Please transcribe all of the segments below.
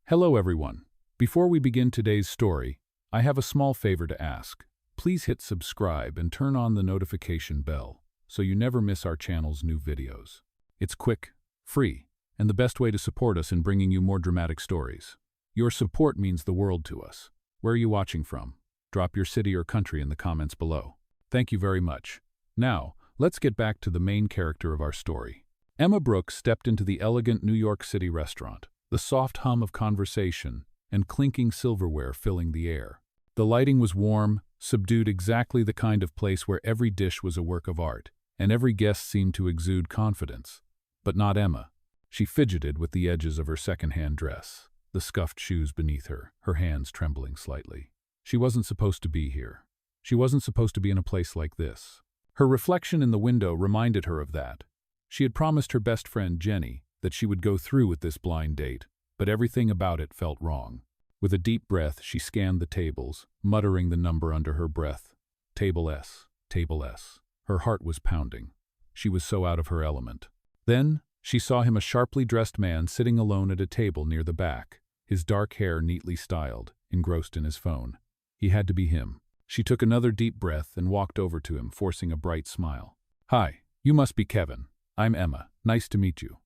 Hello everyone. Before we begin today's story, I have a small favor to ask. Please hit subscribe and turn on the notification bell so you never miss our channel's new videos. It's quick, free, and the best way to support us in bringing you more dramatic stories. Your support means the world to us. Where are you watching from? Drop your city or country in the comments below. Thank you very much. Now, let's get back to the main character of our story. Emma Brooks stepped into the elegant New York City restaurant, the soft hum of conversation and clinking silverware filling the air. The lighting was warm, subdued, exactly the kind of place where every dish was a work of art, and every guest seemed to exude confidence. But not Emma. She fidgeted with the edges of her second-hand dress, the scuffed shoes beneath her, her hands trembling slightly. She wasn't supposed to be here. She wasn't supposed to be in a place like this. Her reflection in the window reminded her of that. She had promised her best friend, Jenny, that she would go through with this blind date, but everything about it felt wrong. With a deep breath, she scanned the tables, muttering the number under her breath. Table S, Table S. Her heart was pounding. She was so out of her element. Then, she saw him, a sharply dressed man sitting alone at a table near the back, his dark hair neatly styled, engrossed in his phone. He had to be him. She took another deep breath and walked over to him, forcing a bright smile. "Hi, you must be Kevin. I'm Emma. Nice to meet you."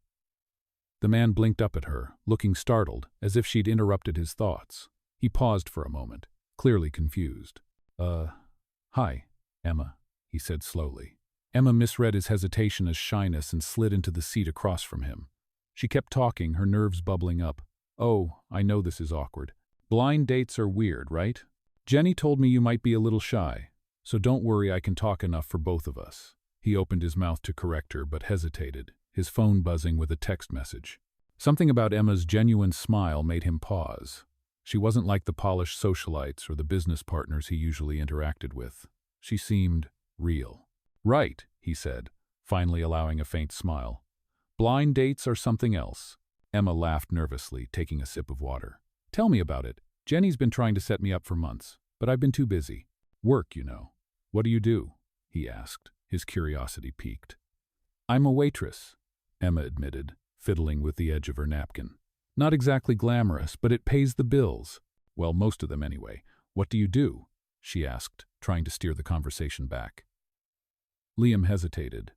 The man blinked up at her, looking startled, as if she'd interrupted his thoughts. He paused for a moment, clearly confused. Hi, Emma," he said slowly. Emma misread his hesitation as shyness and slid into the seat across from him. She kept talking, her nerves bubbling up. "Oh, I know this is awkward. Blind dates are weird, right? Jenny told me you might be a little shy, so don't worry, I can talk enough for both of us." He opened his mouth to correct her, but hesitated, his phone buzzing with a text message. Something about Emma's genuine smile made him pause. She wasn't like the polished socialites or the business partners he usually interacted with. She seemed real. "Right," he said, finally allowing a faint smile. "Blind dates are something else." Emma laughed nervously, taking a sip of water. "Tell me about it. Jenny's been trying to set me up for months, but I've been too busy. Work, you know." "What do you do?" he asked, his curiosity piqued. "I'm a waitress," Emma admitted, fiddling with the edge of her napkin. "Not exactly glamorous, but it pays the bills. Well, most of them anyway. What do you do?" she asked, trying to steer the conversation back. Liam hesitated.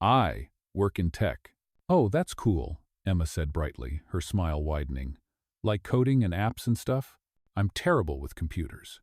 "I work in tech." "Oh, that's cool," Emma said brightly, her smile widening. "Like coding and apps and stuff? I'm terrible with computers."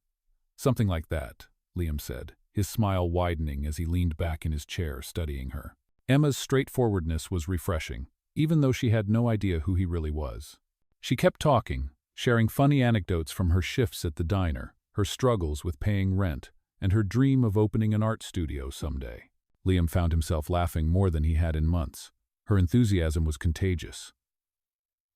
"Something like that," Liam said, his smile widening as he leaned back in his chair, studying her. Emma's straightforwardness was refreshing, even though she had no idea who he really was. She kept talking, sharing funny anecdotes from her shifts at the diner, her struggles with paying rent, and her dream of opening an art studio someday. Liam found himself laughing more than he had in months. Her enthusiasm was contagious.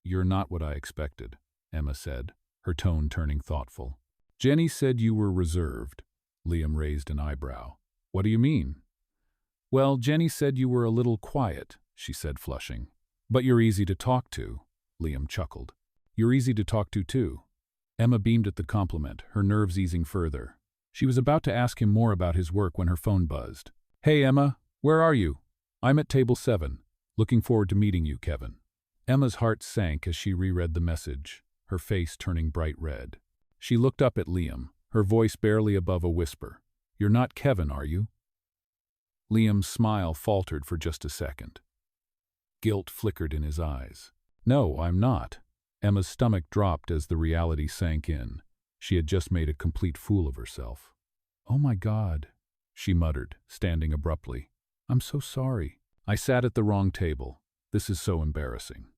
"You're not what I expected," Emma said, her tone turning thoughtful. "Jenny said you were reserved." Liam raised an eyebrow. "What do you mean?" "Well, Jenny said you were a little quiet," she said, flushing. "But you're easy to talk to," Liam chuckled. "You're easy to talk to, too." Emma beamed at the compliment, her nerves easing further. She was about to ask him more about his work when her phone buzzed. "Hey, Emma, where are you?" "I'm at table 7. Looking forward to meeting you, Kevin." Emma's heart sank as she reread the message, her face turning bright red. She looked up at Liam, her voice barely above a whisper. "You're not Kevin, are you?" Liam's smile faltered for just a second. Guilt flickered in his eyes. "No, I'm not." Emma's stomach dropped as the reality sank in. She had just made a complete fool of herself. "Oh my God," she muttered, standing abruptly. "I'm so sorry. I sat at the wrong table. This is so embarrassing."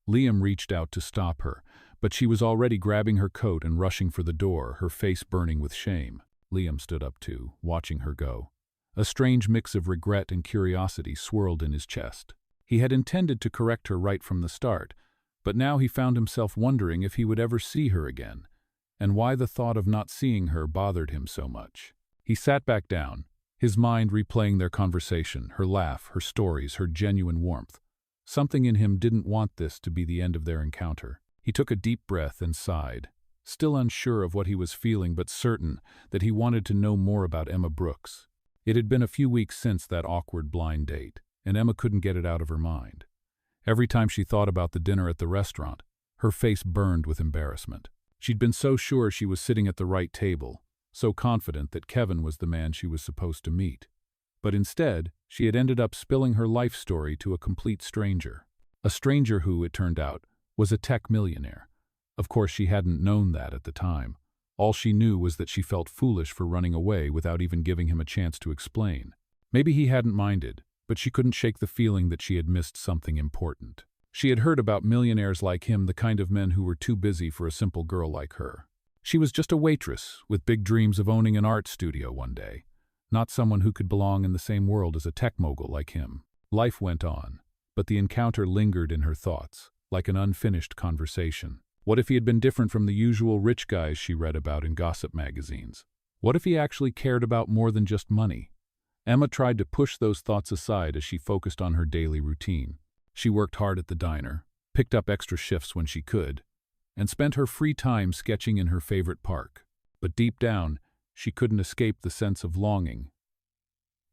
Liam reached out to stop her, but she was already grabbing her coat and rushing for the door, her face burning with shame. Liam stood up too, watching her go. A strange mix of regret and curiosity swirled in his chest. He had intended to correct her right from the start, but now he found himself wondering if he would ever see her again, and why the thought of not seeing her bothered him so much. He sat back down, his mind replaying their conversation, her laugh, her stories, her genuine warmth. Something in him didn't want this to be the end of their encounter. He took a deep breath and sighed, still unsure of what he was feeling but certain that he wanted to know more about Emma Brooks. It had been a few weeks since that awkward blind date, and Emma couldn't get it out of her mind. Every time she thought about the dinner at the restaurant, Her face burned with embarrassment. She'd been so sure she was sitting at the right table, so confident that Kevin was the man she was supposed to meet. But instead, she had ended up spilling her life story to a complete stranger. A stranger who, it turned out, was a tech millionaire. Of course, she hadn't known that at the time. All she knew was that she felt foolish for running away without even giving him a chance to explain. Maybe he hadn't minded, but she couldn't shake the feeling that she had missed something important. She had heard about millionaires like him, the kind of men who were too busy for a simple girl like her. She was just a waitress with big dreams of owning an art studio one day, not someone who could belong in the same world as a tech mogul like him. Life went on, but the encounter lingered in her thoughts, like an unfinished conversation. What if he had been different from the usual rich guys she read about in gossip magazines? What if he actually cared about more than just money? Emma tried to push those thoughts aside as she focused on her daily routine. She worked hard at the diner, picked up extra shifts when she could, and spent her free time sketching in her favorite park. But deep down, she couldn't escape the sense of longing,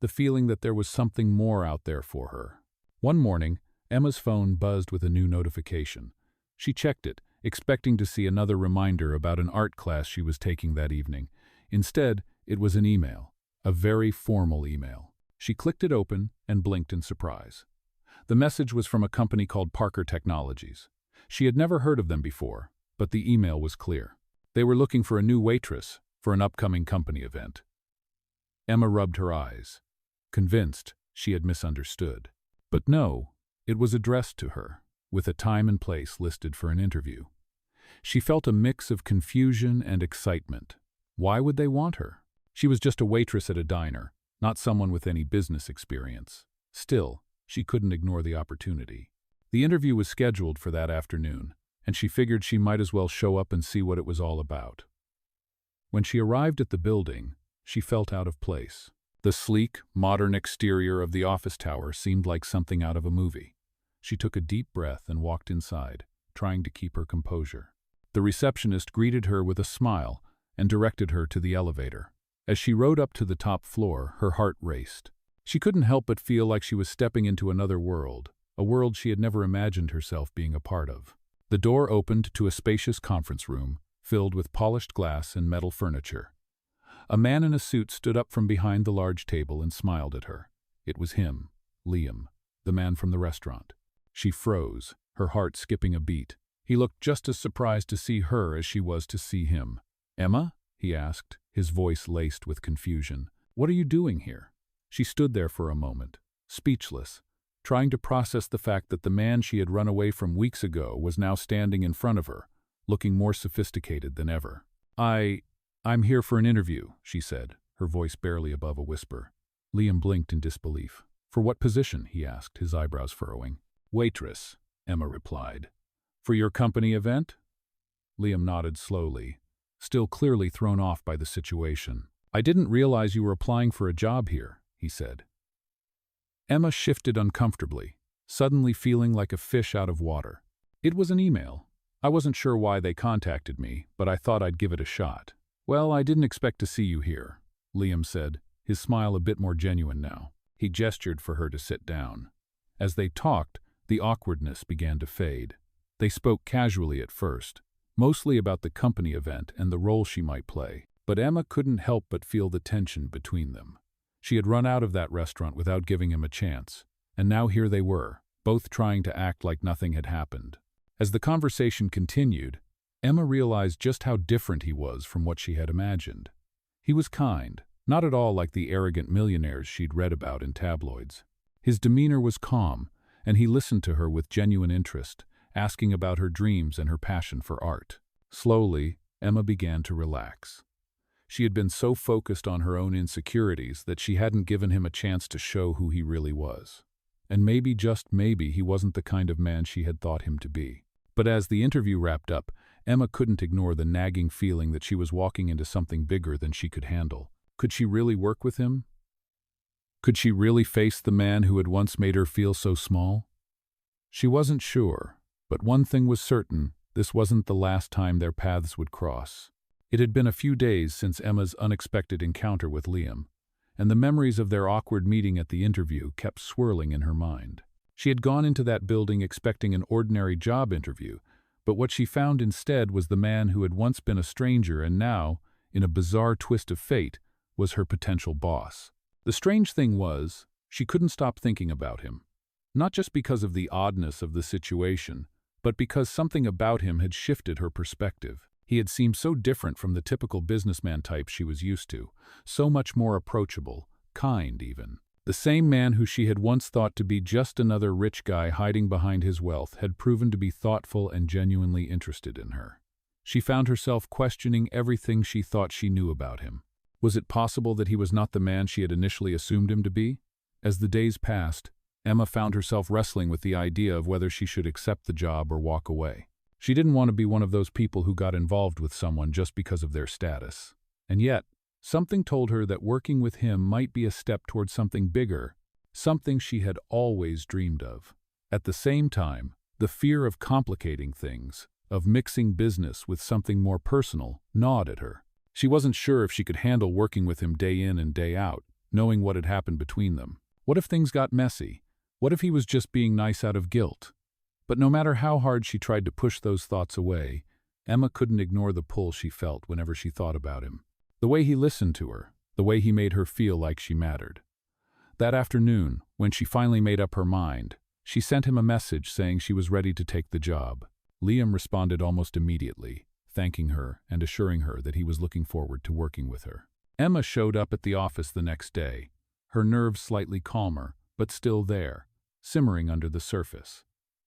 the feeling that there was something more out there for her. One morning, Emma's phone buzzed with a new notification. She checked it, expecting to see another reminder about an art class she was taking that evening. Instead, it was an email, a very formal email. She clicked it open and blinked in surprise. The message was from a company called Parker Technologies. She had never heard of them before, but the email was clear. They were looking for a new waitress for an upcoming company event. Emma rubbed her eyes, convinced she had misunderstood. But no, it was addressed to her, with a time and place listed for an interview. She felt a mix of confusion and excitement. Why would they want her? She was just a waitress at a diner, not someone with any business experience. Still, she couldn't ignore the opportunity. The interview was scheduled for that afternoon, and she figured she might as well show up and see what it was all about. When she arrived at the building, she felt out of place. The sleek, modern exterior of the office tower seemed like something out of a movie. She took a deep breath and walked inside, trying to keep her composure. The receptionist greeted her with a smile and directed her to the elevator. As she rode up to the top floor, her heart raced. She couldn't help but feel like she was stepping into another world, a world she had never imagined herself being a part of. The door opened to a spacious conference room, filled with polished glass and metal furniture. A man in a suit stood up from behind the large table and smiled at her. It was him, Liam, the man from the restaurant. She froze, her heart skipping a beat. He looked just as surprised to see her as she was to see him. "Emma?" he asked, his voice laced with confusion. "What are you doing here?" She stood there for a moment, speechless, trying to process the fact that the man she had run away from weeks ago was now standing in front of her, looking more sophisticated than ever. I'm here for an interview," she said, her voice barely above a whisper. Liam blinked in disbelief. "For what position?" he asked, his eyebrows furrowing. "Waitress," Emma replied. "For your company event?" Liam nodded slowly, still clearly thrown off by the situation. "I didn't realize you were applying for a job here," he said. Emma shifted uncomfortably, suddenly feeling like a fish out of water. "It was an email. I wasn't sure why they contacted me, but I thought I'd give it a shot." "Well, I didn't expect to see you here," Liam said, his smile a bit more genuine now. He gestured for her to sit down. As they talked, the awkwardness began to fade. They spoke casually at first, mostly about the company event and the role she might play, but Emma couldn't help but feel the tension between them. She had run out of that restaurant without giving him a chance, and now here they were, both trying to act like nothing had happened. As the conversation continued, Emma realized just how different he was from what she had imagined. He was kind, not at all like the arrogant millionaires she'd read about in tabloids. His demeanor was calm, and he listened to her with genuine interest, asking about her dreams and her passion for art. Slowly, Emma began to relax. She had been so focused on her own insecurities that she hadn't given him a chance to show who he really was. And maybe, just maybe, he wasn't the kind of man she had thought him to be. But as the interview wrapped up, Emma couldn't ignore the nagging feeling that she was walking into something bigger than she could handle. Could she really work with him? Could she really face the man who had once made her feel so small? She wasn't sure, but one thing was certain: this wasn't the last time their paths would cross. It had been a few days since Emma's unexpected encounter with Liam, and the memories of their awkward meeting at the interview kept swirling in her mind. She had gone into that building expecting an ordinary job interview, But what she found instead was the man who had once been a stranger and now, in a bizarre twist of fate, was her potential boss. The strange thing was, she couldn't stop thinking about him. Not just because of the oddness of the situation, but because something about him had shifted her perspective. He had seemed so different from the typical businessman type she was used to, so much more approachable, kind even. The same man who she had once thought to be just another rich guy hiding behind his wealth had proven to be thoughtful and genuinely interested in her. She found herself questioning everything she thought she knew about him. Was it possible that he was not the man she had initially assumed him to be? As the days passed, Emma found herself wrestling with the idea of whether she should accept the job or walk away. She didn't want to be one of those people who got involved with someone just because of their status. And yet, something told her that working with him might be a step toward something bigger, something she had always dreamed of. At the same time, the fear of complicating things, of mixing business with something more personal, gnawed at her. She wasn't sure if she could handle working with him day in and day out, knowing what had happened between them. What if things got messy? What if he was just being nice out of guilt? But no matter how hard she tried to push those thoughts away, Emma couldn't ignore the pull she felt whenever she thought about him. The way he listened to her, the way he made her feel like she mattered. That afternoon, when she finally made up her mind, she sent him a message saying she was ready to take the job. Liam responded almost immediately, thanking her and assuring her that he was looking forward to working with her. Emma showed up at the office the next day, her nerves slightly calmer, but still there, simmering under the surface.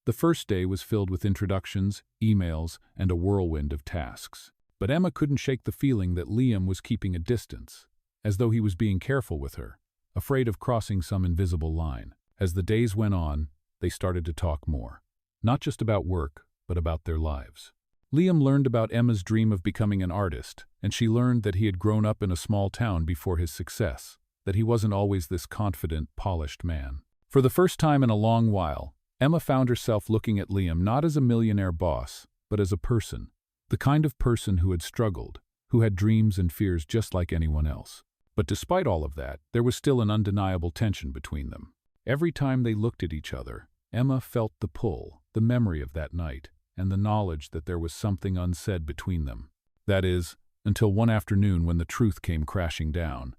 The first day was filled with introductions, emails, and a whirlwind of tasks. But Emma couldn't shake the feeling that Liam was keeping a distance, as though he was being careful with her, afraid of crossing some invisible line. As the days went on, they started to talk more. Not just about work, but about their lives. Liam learned about Emma's dream of becoming an artist, and she learned that he had grown up in a small town before his success, that he wasn't always this confident, polished man. For the first time in a long while, Emma found herself looking at Liam not as a millionaire boss, but as a person. The kind of person who had struggled, who had dreams and fears just like anyone else. But despite all of that, there was still an undeniable tension between them. Every time they looked at each other, Emma felt the pull, the memory of that night, and the knowledge that there was something unsaid between them. That is, until one afternoon when the truth came crashing down.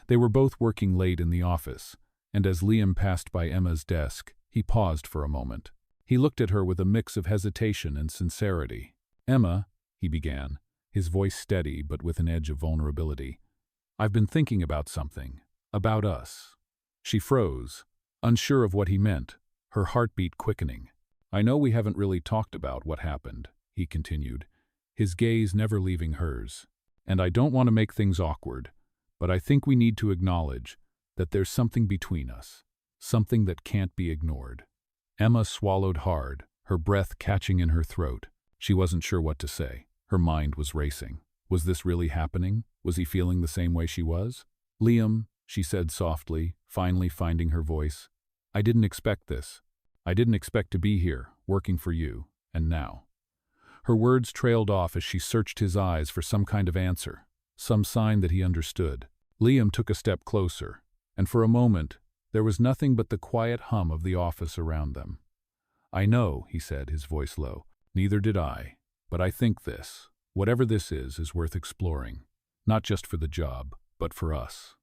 They were both working late in the office, and as Liam passed by Emma's desk, he paused for a moment. He looked at her with a mix of hesitation and sincerity. "Emma," he began, his voice steady but with an edge of vulnerability, "I've been thinking about something. About us." She froze, unsure of what he meant, her heartbeat quickening. "I know we haven't really talked about what happened," he continued, his gaze never leaving hers. "And I don't want to make things awkward, but I think we need to acknowledge that there's something between us, something that can't be ignored." Emma swallowed hard, her breath catching in her throat. She wasn't sure what to say. Her mind was racing. Was this really happening? Was he feeling the same way she was? "Liam," she said softly, finally finding her voice, "I didn't expect this. I didn't expect to be here, working for you, and now." Her words trailed off as she searched his eyes for some kind of answer, some sign that he understood. Liam took a step closer, and for a moment, there was nothing but the quiet hum of the office around them. "I know," he said, his voice low. "Neither did I. But I think this, whatever this is worth exploring. Not just for the job, but for us."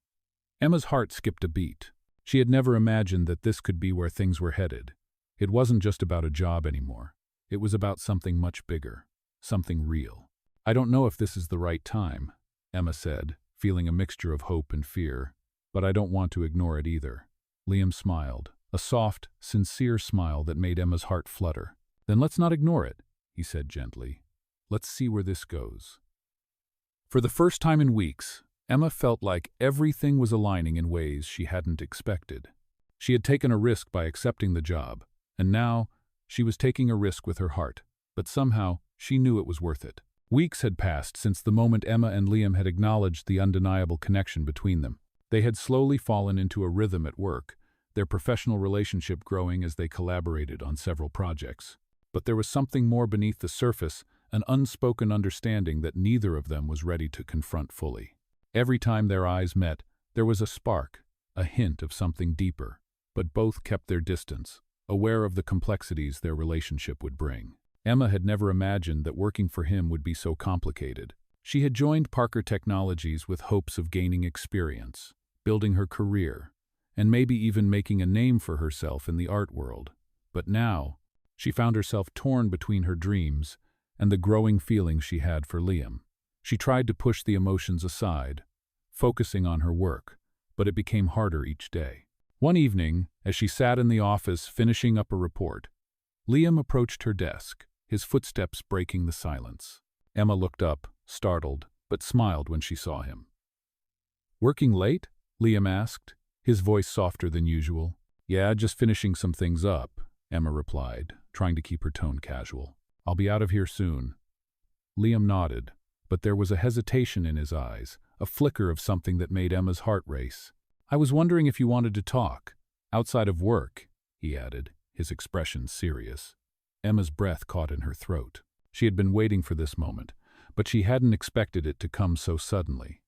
Emma's heart skipped a beat. She had never imagined that this could be where things were headed. It wasn't just about a job anymore. It was about something much bigger, something real. "I don't know if this is the right time," Emma said, feeling a mixture of hope and fear, "but I don't want to ignore it either." Liam smiled, a soft, sincere smile that made Emma's heart flutter. "Then let's not ignore it," he said gently. "Let's see where this goes." For the first time in weeks, Emma felt like everything was aligning in ways she hadn't expected. She had taken a risk by accepting the job, and now she was taking a risk with her heart, but somehow she knew it was worth it. Weeks had passed since the moment Emma and Liam had acknowledged the undeniable connection between them. They had slowly fallen into a rhythm at work, their professional relationship growing as they collaborated on several projects. But there was something more beneath the surface, an unspoken understanding that neither of them was ready to confront fully. Every time their eyes met, there was a spark, a hint of something deeper, but both kept their distance, aware of the complexities their relationship would bring. Emma had never imagined that working for him would be so complicated. She had joined Parker Technologies with hopes of gaining experience, building her career, and maybe even making a name for herself in the art world. But now, she found herself torn between her dreams and the growing feelings she had for Liam. She tried to push the emotions aside, focusing on her work, but it became harder each day. One evening, as she sat in the office finishing up a report, Liam approached her desk, his footsteps breaking the silence. Emma looked up, startled, but smiled when she saw him. "Working late?" Liam asked, his voice softer than usual. "Yeah, just finishing some things up," Emma replied, trying to keep her tone casual. "I'll be out of here soon." Liam nodded, but there was a hesitation in his eyes, a flicker of something that made Emma's heart race. "I was wondering if you wanted to talk, outside of work," he added, his expression serious. Emma's breath caught in her throat. She had been waiting for this moment, but she hadn't expected it to come so suddenly.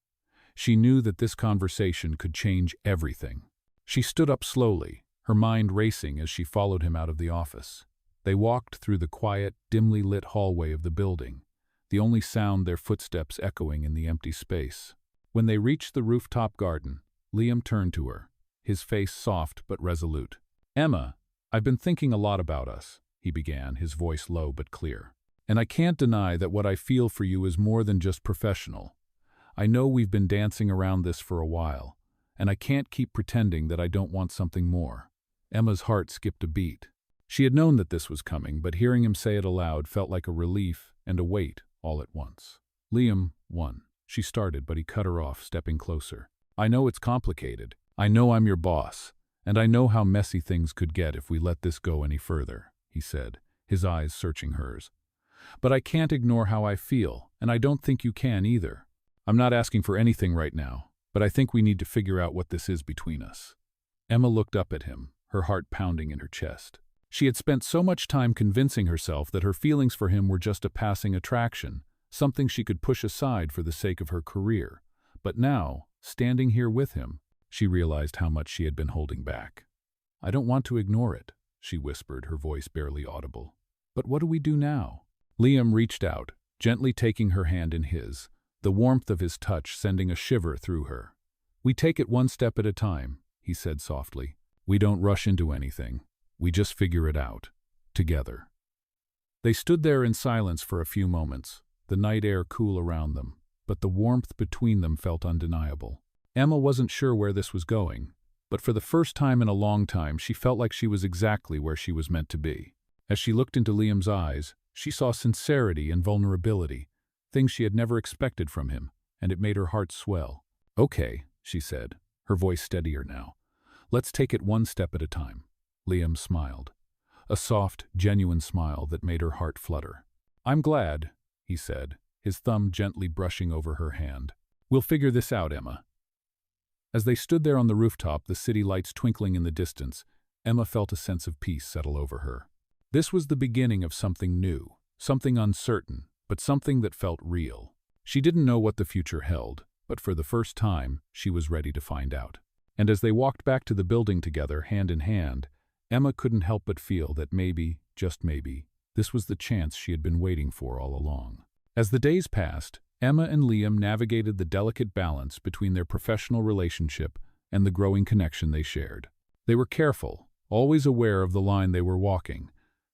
She knew that this conversation could change everything. She stood up slowly, her mind racing as she followed him out of the office. They walked through the quiet, dimly lit hallway of the building, the only sound their footsteps echoing in the empty space. When they reached the rooftop garden, Liam turned to her, his face soft but resolute. "Emma, I've been thinking a lot about us," he began, his voice low but clear. "And I can't deny that what I feel for you is more than just professional. I know we've been dancing around this for a while, and I can't keep pretending that I don't want something more." Emma's heart skipped a beat. She had known that this was coming, but hearing him say it aloud felt like a relief and a weight all at once. "Liam, she started, but he cut her off, stepping closer. "I know it's complicated. I know I'm your boss, and I know how messy things could get if we let this go any further," he said, his eyes searching hers. "But I can't ignore how I feel, and I don't think you can either. I'm not asking for anything right now, but I think we need to figure out what this is between us." Emma looked up at him, her heart pounding in her chest. She had spent so much time convincing herself that her feelings for him were just a passing attraction, something she could push aside for the sake of her career. But now, standing here with him, she realized how much she had been holding back. "I don't want to ignore it," she whispered, her voice barely audible. "But what do we do now?" Liam reached out, gently taking her hand in his, the warmth of his touch sending a shiver through her. "We take it one step at a time," he said softly. "We don't rush into anything. We just figure it out. Together." They stood there in silence for a few moments, the night air cool around them, but the warmth between them felt undeniable. Emma wasn't sure where this was going, but for the first time in a long time she felt like she was exactly where she was meant to be. As she looked into Liam's eyes, she saw sincerity and vulnerability, things she had never expected from him, and it made her heart swell. "Okay," she said, her voice steadier now. "Let's take it one step at a time." Liam smiled, a soft, genuine smile that made her heart flutter. "I'm glad," he said, his thumb gently brushing over her hand. "We'll figure this out, Emma." As they stood there on the rooftop, the city lights twinkling in the distance, Emma felt a sense of peace settle over her. This was the beginning of something new, something uncertain, but something that felt real. She didn't know what the future held, but for the first time, she was ready to find out. And as they walked back to the building together, hand in hand, Emma couldn't help but feel that maybe, just maybe, this was the chance she had been waiting for all along. As the days passed, Emma and Liam navigated the delicate balance between their professional relationship and the growing connection they shared. They were careful, always aware of the line they were walking,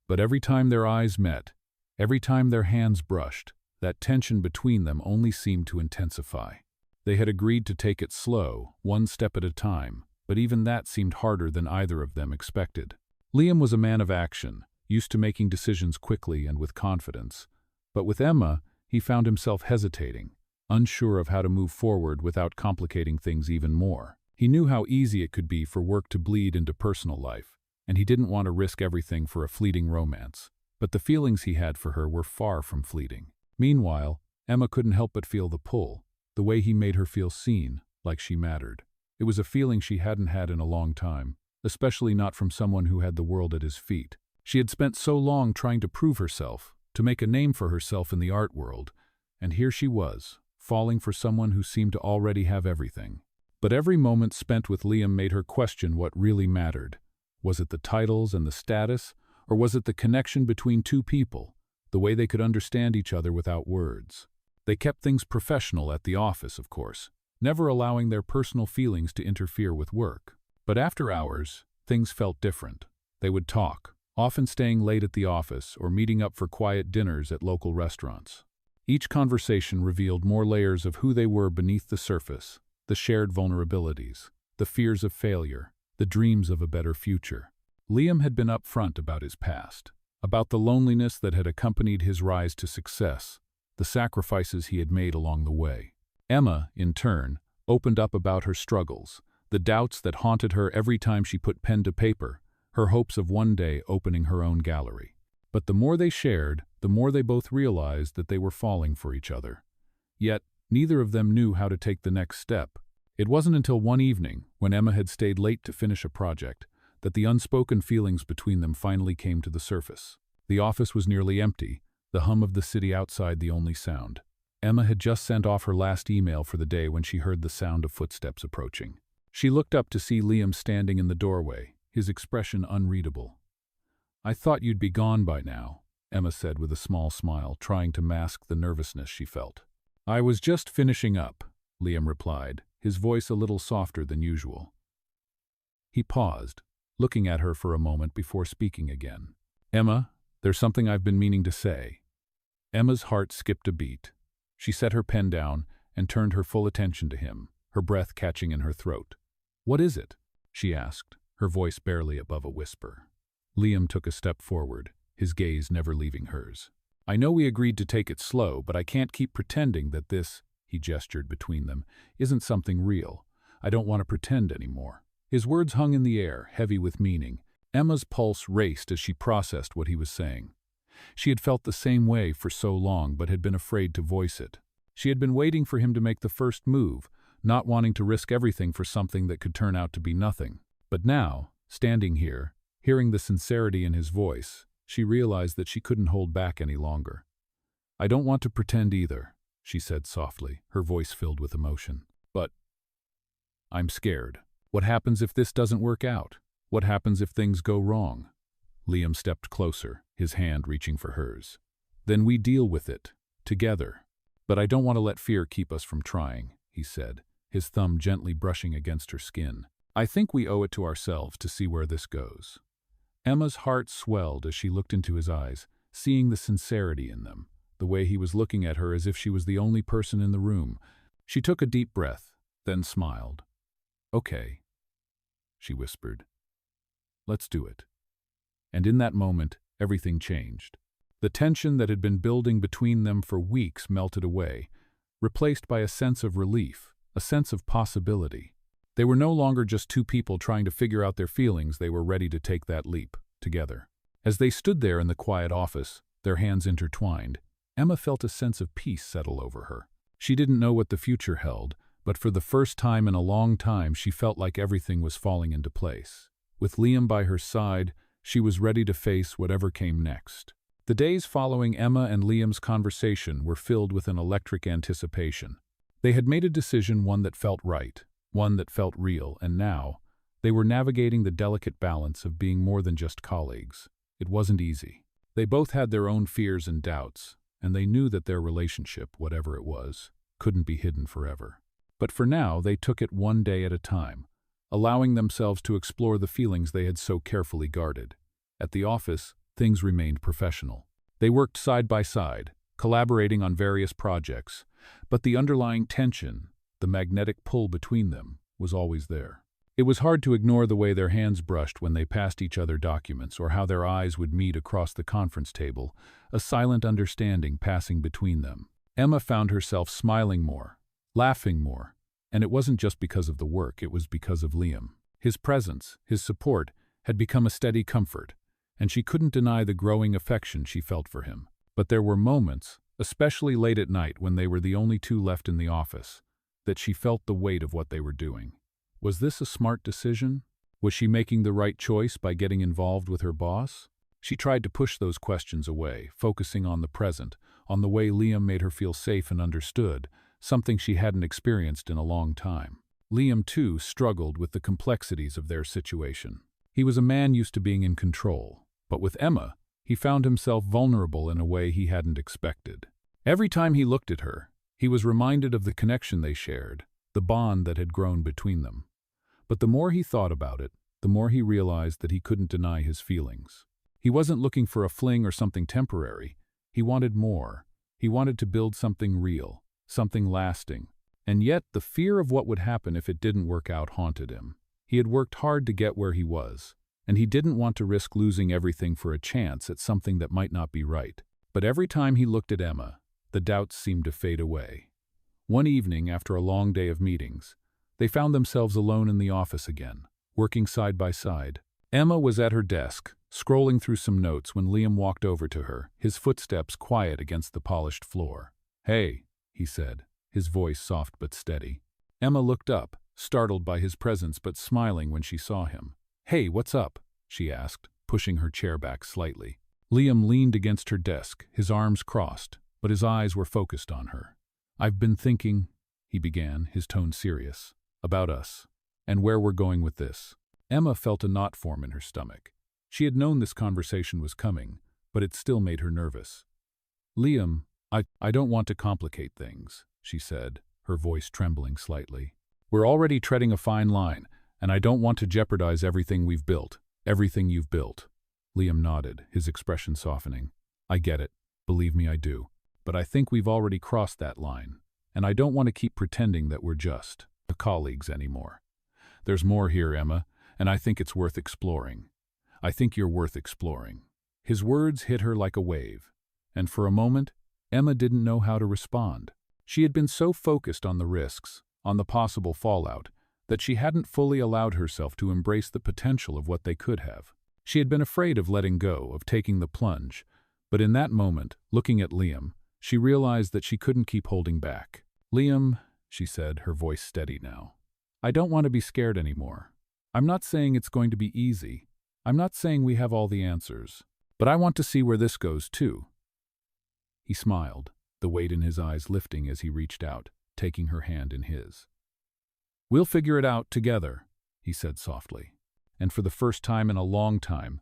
but every time their eyes met, every time their hands brushed, that tension between them only seemed to intensify. They had agreed to take it slow, one step at a time, but even that seemed harder than either of them expected. Liam was a man of action, used to making decisions quickly and with confidence. But with Emma, he found himself hesitating, unsure of how to move forward without complicating things even more. He knew how easy it could be for work to bleed into personal life, and he didn't want to risk everything for a fleeting romance. But the feelings he had for her were far from fleeting. Meanwhile, Emma couldn't help but feel the pull, the way he made her feel seen, like she mattered. It was a feeling she hadn't had in a long time, especially not from someone who had the world at his feet. She had spent so long trying to prove herself, to make a name for herself in the art world, and here she was, falling for someone who seemed to already have everything. But every moment spent with Liam made her question what really mattered. Was it the titles and the status, or was it the connection between two people, the way they could understand each other without words. They kept things professional at the office, of course, never allowing their personal feelings to interfere with work. But after hours, things felt different. They would talk, often staying late at the office or meeting up for quiet dinners at local restaurants. Each conversation revealed more layers of who they were beneath the surface, the shared vulnerabilities, the fears of failure, the dreams of a better future. Liam had been upfront about his past, about the loneliness that had accompanied his rise to success, the sacrifices he had made along the way. Emma, in turn, opened up about her struggles, the doubts that haunted her every time she put pen to paper, her hopes of one day opening her own gallery. But the more they shared, the more they both realized that they were falling for each other. Yet, neither of them knew how to take the next step. It wasn't until one evening, when Emma had stayed late to finish a project, that the unspoken feelings between them finally came to the surface. The office was nearly empty, the hum of the city outside the only sound. Emma had just sent off her last email for the day when she heard the sound of footsteps approaching. She looked up to see Liam standing in the doorway, his expression unreadable. "I thought you'd be gone by now," Emma said with a small smile, trying to mask the nervousness she felt. "I was just finishing up," Liam replied, his voice a little softer than usual. He paused, looking at her for a moment before speaking again. "Emma, there's something I've been meaning to say." Emma's heart skipped a beat. She set her pen down and turned her full attention to him, her breath catching in her throat. "What is it?" she asked, her voice barely above a whisper. Liam took a step forward, his gaze never leaving hers. "I know we agreed to take it slow, but I can't keep pretending that this," he gestured between them, "isn't something real. I don't want to pretend anymore." His words hung in the air, heavy with meaning. Emma's pulse raced as she processed what he was saying. She had felt the same way for so long but had been afraid to voice it. She had been waiting for him to make the first move, not wanting to risk everything for something that could turn out to be nothing. But now, standing here, hearing the sincerity in his voice, she realized that she couldn't hold back any longer. "I don't want to pretend either," she said softly, her voice filled with emotion. "But I'm scared. What happens if this doesn't work out? What happens if things go wrong?" Liam stepped closer, his hand reaching for hers. "Then we deal with it, together. But I don't want to let fear keep us from trying," he said, his thumb gently brushing against her skin. "I think we owe it to ourselves to see where this goes." Emma's heart swelled as she looked into his eyes, seeing the sincerity in them, the way he was looking at her as if she was the only person in the room. She took a deep breath, then smiled. "Okay," she whispered. "Let's do it." And in that moment, everything changed. The tension that had been building between them for weeks melted away, replaced by a sense of relief, a sense of possibility. They were no longer just two people trying to figure out their feelings, they were ready to take that leap, together. As they stood there in the quiet office, their hands intertwined, Emma felt a sense of peace settle over her. She didn't know what the future held, but for the first time in a long time she felt like everything was falling into place. With Liam by her side, she was ready to face whatever came next. The days following Emma and Liam's conversation were filled with an electric anticipation. They had made a decision, one that felt right, one that felt real, and now, they were navigating the delicate balance of being more than just colleagues. It wasn't easy. They both had their own fears and doubts, and they knew that their relationship, whatever it was, couldn't be hidden forever. But for now, they took it one day at a time, allowing themselves to explore the feelings they had so carefully guarded. At the office, things remained professional. They worked side by side, collaborating on various projects, but the underlying tension, the magnetic pull between them, was always there. It was hard to ignore the way their hands brushed when they passed each other documents or how their eyes would meet across the conference table, a silent understanding passing between them. Emma found herself smiling more, laughing more, and it wasn't just because of the work, it was because of Liam. His presence, his support, had become a steady comfort, and she couldn't deny the growing affection she felt for him. But there were moments, especially late at night when they were the only two left in the office, that she felt the weight of what they were doing. Was this a smart decision? Was she making the right choice by getting involved with her boss? She tried to push those questions away, focusing on the present, on the way Liam made her feel safe and understood, something she hadn't experienced in a long time. Liam, too, struggled with the complexities of their situation. He was a man used to being in control, but with Emma, he found himself vulnerable in a way he hadn't expected. Every time he looked at her, he was reminded of the connection they shared, the bond that had grown between them. But the more he thought about it, the more he realized that he couldn't deny his feelings. He wasn't looking for a fling or something temporary. He wanted more. He wanted to build something real, something lasting. And yet, the fear of what would happen if it didn't work out haunted him. He had worked hard to get where he was, and he didn't want to risk losing everything for a chance at something that might not be right. But every time he looked at Emma, the doubts seemed to fade away. One evening, after a long day of meetings, they found themselves alone in the office again, working side by side. Emma was at her desk, scrolling through some notes when Liam walked over to her, his footsteps quiet against the polished floor. "Hey," he said, his voice soft but steady. Emma looked up, startled by his presence but smiling when she saw him. "Hey, what's up?" she asked, pushing her chair back slightly. Liam leaned against her desk, his arms crossed, but his eyes were focused on her. "I've been thinking," he began, his tone serious, "about us, and where we're going with this." Emma felt a knot form in her stomach. She had known this conversation was coming, but it still made her nervous. "Liam, I don't want to complicate things," she said, her voice trembling slightly. "We're already treading a fine line, and I don't want to jeopardize everything we've built, everything you've built." Liam nodded, his expression softening. "I get it. Believe me, I do. But I think we've already crossed that line, and I don't want to keep pretending that we're just colleagues anymore. There's more here, Emma, and I think it's worth exploring. I think you're worth exploring." His words hit her like a wave, and for a moment, Emma didn't know how to respond. She had been so focused on the risks, on the possible fallout, that she hadn't fully allowed herself to embrace the potential of what they could have. She had been afraid of letting go, of taking the plunge, but in that moment, looking at Liam, she realized that she couldn't keep holding back. "Liam," she said, her voice steady now, "I don't want to be scared anymore. I'm not saying it's going to be easy. I'm not saying we have all the answers. But I want to see where this goes, too." He smiled, the weight in his eyes lifting as he reached out, taking her hand in his. "We'll figure it out together," he said softly. And for the first time in a long time,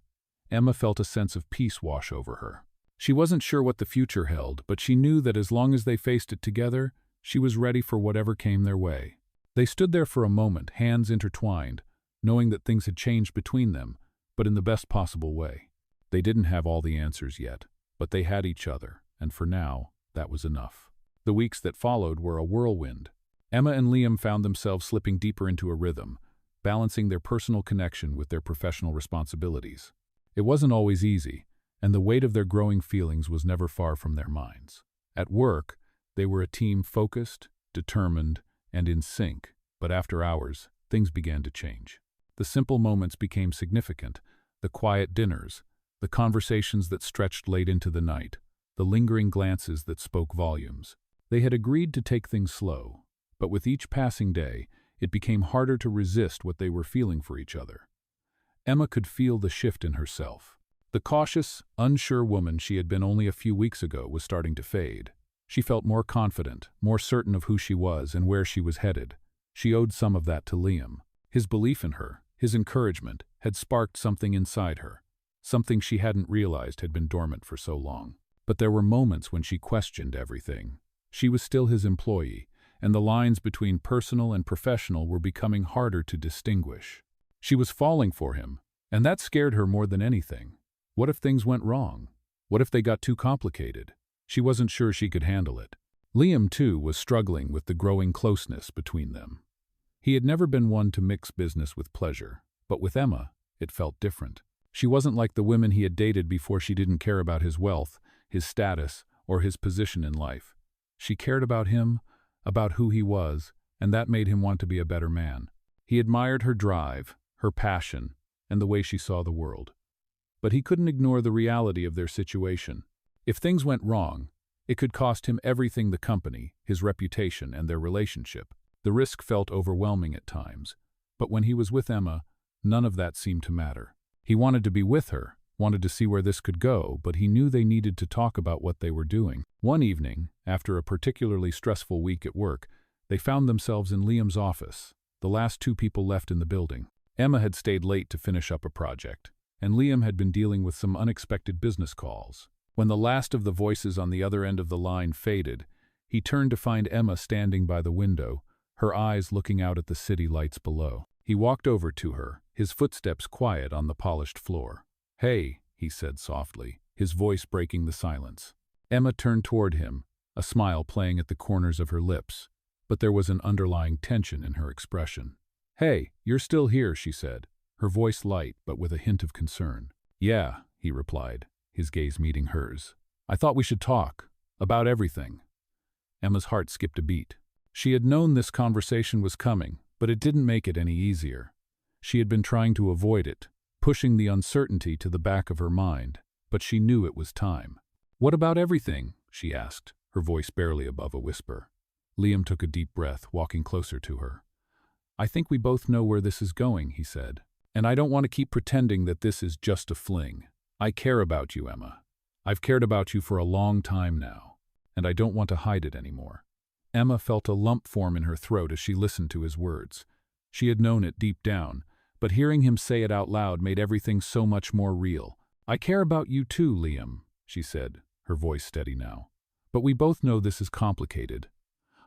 Emma felt a sense of peace wash over her. She wasn't sure what the future held, but she knew that as long as they faced it together, she was ready for whatever came their way. They stood there for a moment, hands intertwined, knowing that things had changed between them, but in the best possible way. They didn't have all the answers yet, but they had each other, and for now, that was enough. The weeks that followed were a whirlwind. Emma and Liam found themselves slipping deeper into a rhythm, balancing their personal connection with their professional responsibilities. It wasn't always easy, and the weight of their growing feelings was never far from their minds. At work, they were a team focused, determined, and in sync, but after hours, things began to change. The simple moments became significant, the quiet dinners, the conversations that stretched late into the night, the lingering glances that spoke volumes. They had agreed to take things slow, but with each passing day, it became harder to resist what they were feeling for each other. Emma could feel the shift in herself. The cautious, unsure woman she had been only a few weeks ago was starting to fade. She felt more confident, more certain of who she was and where she was headed. She owed some of that to Liam. His belief in her, his encouragement, had sparked something inside her, something she hadn't realized had been dormant for so long. But there were moments when she questioned everything. She was still his employee, and the lines between personal and professional were becoming harder to distinguish. She was falling for him, and that scared her more than anything. What if things went wrong? What if they got too complicated? She wasn't sure she could handle it. Liam, too, was struggling with the growing closeness between them. He had never been one to mix business with pleasure, but with Emma, it felt different. She wasn't like the women he had dated before. She didn't care about his wealth, his status, or his position in life. She cared about him, about who he was, and that made him want to be a better man. He admired her drive, her passion, and the way she saw the world. But he couldn't ignore the reality of their situation. If things went wrong, it could cost him everything: the company, his reputation, and their relationship. The risk felt overwhelming at times, but when he was with Emma, none of that seemed to matter. He wanted to be with her, wanted to see where this could go, but he knew they needed to talk about what they were doing. One evening, after a particularly stressful week at work, they found themselves in Liam's office, the last two people left in the building. Emma had stayed late to finish up a project, and Liam had been dealing with some unexpected business calls. When the last of the voices on the other end of the line faded, he turned to find Emma standing by the window, her eyes looking out at the city lights below. He walked over to her, his footsteps quiet on the polished floor. "Hey," he said softly, his voice breaking the silence. Emma turned toward him, a smile playing at the corners of her lips, but there was an underlying tension in her expression. "Hey, you're still here," she said, her voice light but with a hint of concern. "Yeah," he replied, his gaze meeting hers. "I thought we should talk. About everything." Emma's heart skipped a beat. She had known this conversation was coming, but it didn't make it any easier. She had been trying to avoid it, pushing the uncertainty to the back of her mind, but she knew it was time. "What about everything?" she asked, her voice barely above a whisper. Liam took a deep breath, walking closer to her. "I think we both know where this is going," he said. "And I don't want to keep pretending that this is just a fling. I care about you, Emma. I've cared about you for a long time now, and I don't want to hide it anymore." Emma felt a lump form in her throat as she listened to his words. She had known it deep down, but hearing him say it out loud made everything so much more real. "I care about you too, Liam," she said, her voice steady now. "But we both know this is complicated.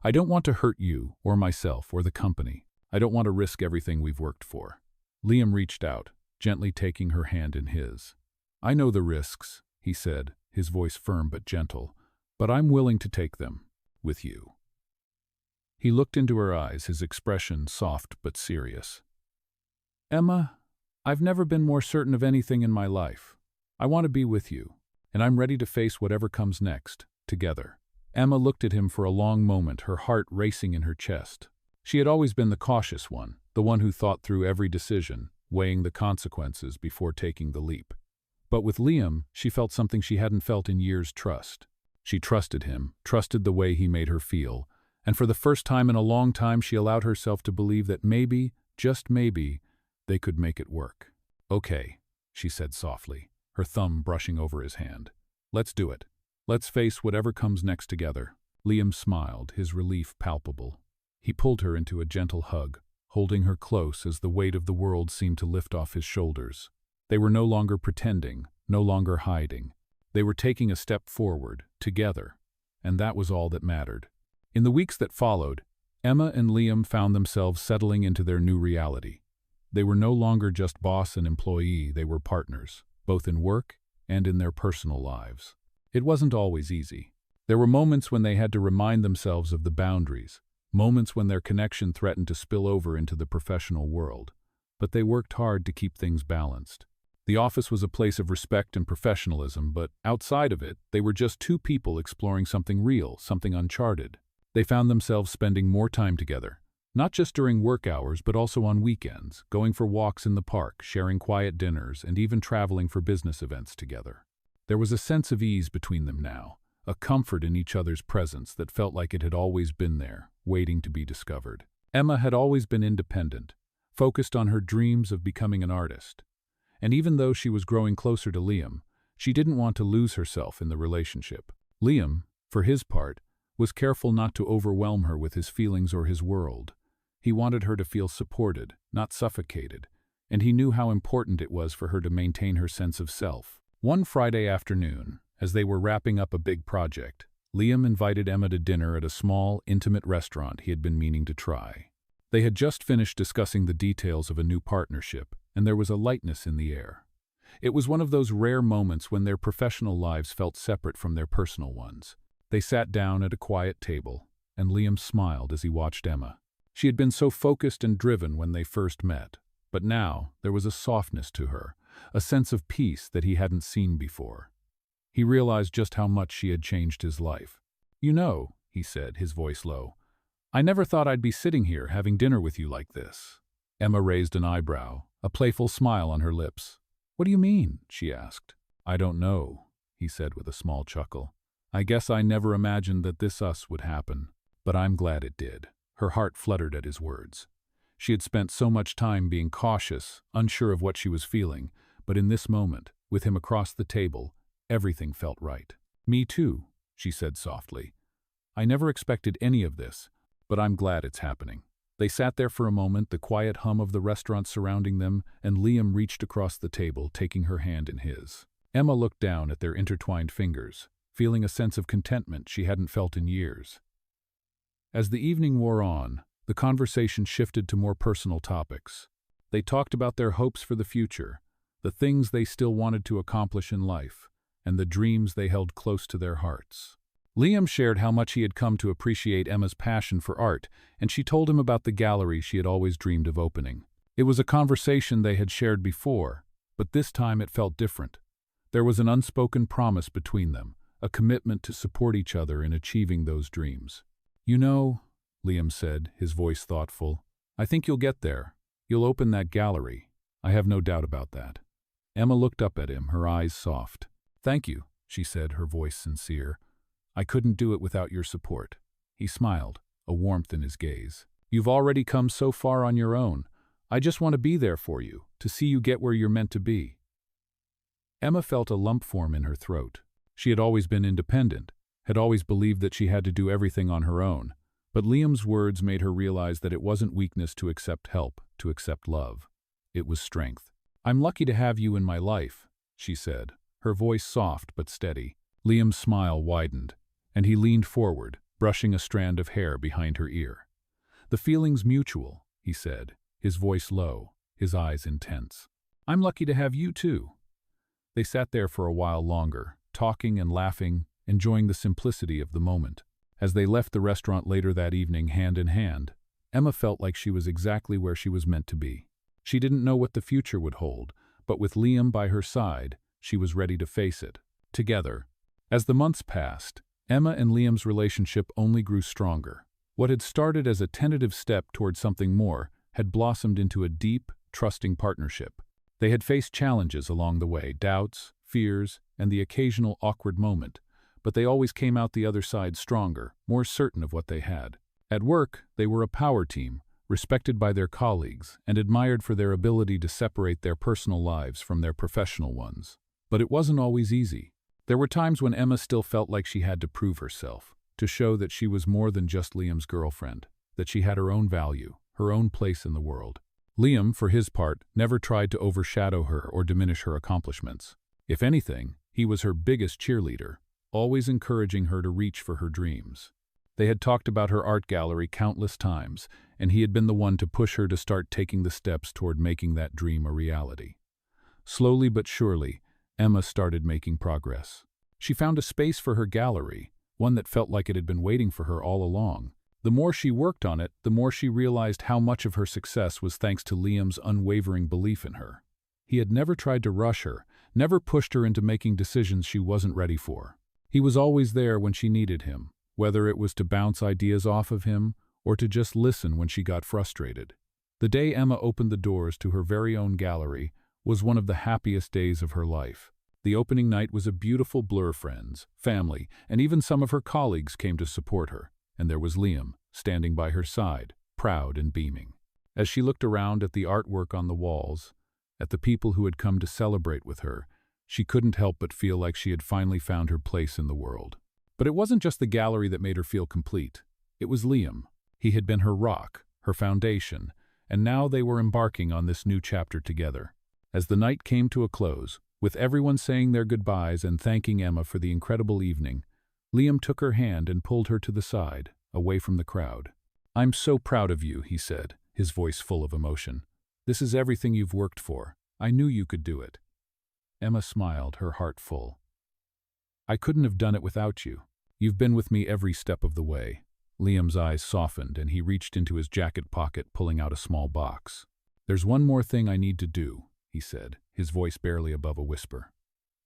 I don't want to hurt you, or myself, or the company. I don't want to risk everything we've worked for." Liam reached out, gently taking her hand in his. "I know the risks," he said, his voice firm but gentle, "but I'm willing to take them, with you." He looked into her eyes, his expression soft but serious. "Emma, I've never been more certain of anything in my life. I want to be with you, and I'm ready to face whatever comes next, together." Emma looked at him for a long moment, her heart racing in her chest. She had always been the cautious one, the one who thought through every decision, weighing the consequences before taking the leap. But with Liam, she felt something she hadn't felt in years: trust. She trusted him, trusted the way he made her feel, and for the first time in a long time she allowed herself to believe that maybe, just maybe, they could make it work. "Okay," she said softly, her thumb brushing over his hand. "Let's do it. Let's face whatever comes next together." Liam smiled, his relief palpable. He pulled her into a gentle hug, holding her close as the weight of the world seemed to lift off his shoulders. They were no longer pretending, no longer hiding. They were taking a step forward, together, and that was all that mattered. In the weeks that followed, Emma and Liam found themselves settling into their new reality. They were no longer just boss and employee, they were partners, both in work and in their personal lives. It wasn't always easy. There were moments when they had to remind themselves of the boundaries, moments when their connection threatened to spill over into the professional world. But they worked hard to keep things balanced. The office was a place of respect and professionalism, but outside of it, they were just two people exploring something real, something uncharted. They found themselves spending more time together, not just during work hours, but also on weekends, going for walks in the park, sharing quiet dinners, and even traveling for business events together. There was a sense of ease between them now, a comfort in each other's presence that felt like it had always been there, waiting to be discovered. Emma had always been independent, focused on her dreams of becoming an artist. And even though she was growing closer to Liam, she didn't want to lose herself in the relationship. Liam, for his part, was careful not to overwhelm her with his feelings or his world. He wanted her to feel supported, not suffocated, and he knew how important it was for her to maintain her sense of self. One Friday afternoon, as they were wrapping up a big project, Liam invited Emma to dinner at a small, intimate restaurant he had been meaning to try. They had just finished discussing the details of a new partnership, and there was a lightness in the air. It was one of those rare moments when their professional lives felt separate from their personal ones. They sat down at a quiet table, and Liam smiled as he watched Emma. She had been so focused and driven when they first met, but now there was a softness to her, a sense of peace that he hadn't seen before. He realized just how much she had changed his life. "You know," he said, his voice low, "I never thought I'd be sitting here having dinner with you like this." Emma raised an eyebrow, a playful smile on her lips. "What do you mean?" she asked. "I don't know," he said with a small chuckle. "I guess I never imagined that this us would happen, but I'm glad it did." Her heart fluttered at his words. She had spent so much time being cautious, unsure of what she was feeling, but in this moment, with him across the table, everything felt right. "Me too," she said softly. "I never expected any of this, but I'm glad it's happening." They sat there for a moment, the quiet hum of the restaurant surrounding them, and Liam reached across the table, taking her hand in his. Emma looked down at their intertwined fingers, feeling a sense of contentment she hadn't felt in years. As the evening wore on, the conversation shifted to more personal topics. They talked about their hopes for the future, the things they still wanted to accomplish in life, and the dreams they held close to their hearts. Liam shared how much he had come to appreciate Emma's passion for art, and she told him about the gallery she had always dreamed of opening. It was a conversation they had shared before, but this time it felt different. There was an unspoken promise between them, a commitment to support each other in achieving those dreams. "You know," Liam said, his voice thoughtful, "I think you'll get there. You'll open that gallery. I have no doubt about that." Emma looked up at him, her eyes soft. "Thank you," she said, her voice sincere. "I couldn't do it without your support." He smiled, a warmth in his gaze. "You've already come so far on your own. I just want to be there for you, to see you get where you're meant to be." Emma felt a lump form in her throat. She had always been independent, had always believed that she had to do everything on her own. But Liam's words made her realize that it wasn't weakness to accept help, to accept love. It was strength. "I'm lucky to have you in my life," she said, her voice soft but steady. Liam's smile widened, and he leaned forward, brushing a strand of hair behind her ear. "The feeling's mutual," he said, his voice low, his eyes intense. "I'm lucky to have you too." They sat there for a while longer, talking and laughing, enjoying the simplicity of the moment. As they left the restaurant later that evening hand in hand, Emma felt like she was exactly where she was meant to be. She didn't know what the future would hold, but with Liam by her side, she was ready to face it. Together. As the months passed, Emma and Liam's relationship only grew stronger. What had started as a tentative step toward something more had blossomed into a deep, trusting partnership. They had faced challenges along the way, doubts, fears, and the occasional awkward moment, but they always came out the other side stronger, more certain of what they had. At work, they were a power team, respected by their colleagues and admired for their ability to separate their personal lives from their professional ones. But it wasn't always easy. There were times when Emma still felt like she had to prove herself, to show that she was more than just Liam's girlfriend, that she had her own value, her own place in the world. Liam, for his part, never tried to overshadow her or diminish her accomplishments. If anything, he was her biggest cheerleader, always encouraging her to reach for her dreams. They had talked about her art gallery countless times, and he had been the one to push her to start taking the steps toward making that dream a reality. Slowly but surely, Emma started making progress. She found a space for her gallery, one that felt like it had been waiting for her all along. The more she worked on it, the more she realized how much of her success was thanks to Liam's unwavering belief in her. He had never tried to rush her, never pushed her into making decisions she wasn't ready for. He was always there when she needed him, whether it was to bounce ideas off of him or to just listen when she got frustrated. The day Emma opened the doors to her very own gallery was one of the happiest days of her life. The opening night was a beautiful blur. Friends, family, and even some of her colleagues came to support her, and there was Liam, standing by her side, proud and beaming. As she looked around at the artwork on the walls, at the people who had come to celebrate with her, she couldn't help but feel like she had finally found her place in the world. But it wasn't just the gallery that made her feel complete. It was Liam. He had been her rock, her foundation, and now they were embarking on this new chapter together. As the night came to a close, with everyone saying their goodbyes and thanking Emma for the incredible evening, Liam took her hand and pulled her to the side, away from the crowd. "I'm so proud of you," he said, his voice full of emotion. "This is everything you've worked for. I knew you could do it." Emma smiled, her heart full. "I couldn't have done it without you. You've been with me every step of the way." Liam's eyes softened and he reached into his jacket pocket, pulling out a small box. "There's one more thing I need to do," he said, his voice barely above a whisper.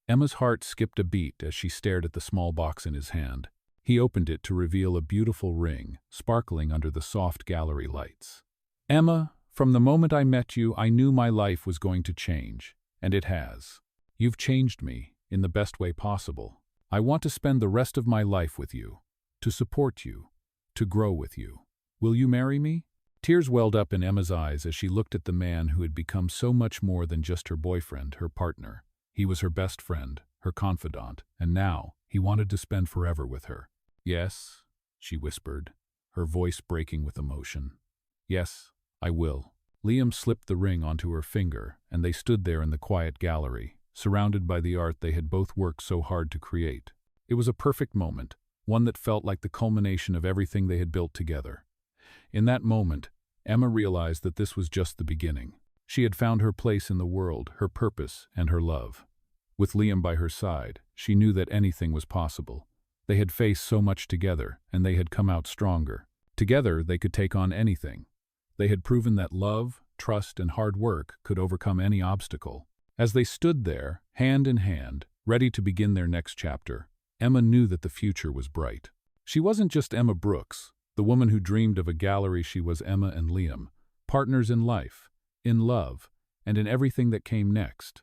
Emma's heart skipped a beat as she stared at the small box in his hand. He opened it to reveal a beautiful ring, sparkling under the soft gallery lights. "Emma, from the moment I met you, I knew my life was going to change, and it has. You've changed me, in the best way possible. I want to spend the rest of my life with you, to support you, to grow with you. Will you marry me?" Tears welled up in Emma's eyes as she looked at the man who had become so much more than just her boyfriend, her partner. He was her best friend, her confidant, and now he wanted to spend forever with her. "Yes," she whispered, her voice breaking with emotion. "Yes, I will." Liam slipped the ring onto her finger, and they stood there in the quiet gallery, surrounded by the art they had both worked so hard to create. It was a perfect moment, one that felt like the culmination of everything they had built together. In that moment, Emma realized that this was just the beginning. She had found her place in the world, her purpose, and her love. With Liam by her side, she knew that anything was possible. They had faced so much together, and they had come out stronger. Together, they could take on anything. They had proven that love, trust, and hard work could overcome any obstacle. As they stood there, hand in hand, ready to begin their next chapter, Emma knew that the future was bright. She wasn't just Emma Brooks, the woman who dreamed of a gallery. She was Emma and Liam, partners in life, in love, and in everything that came next.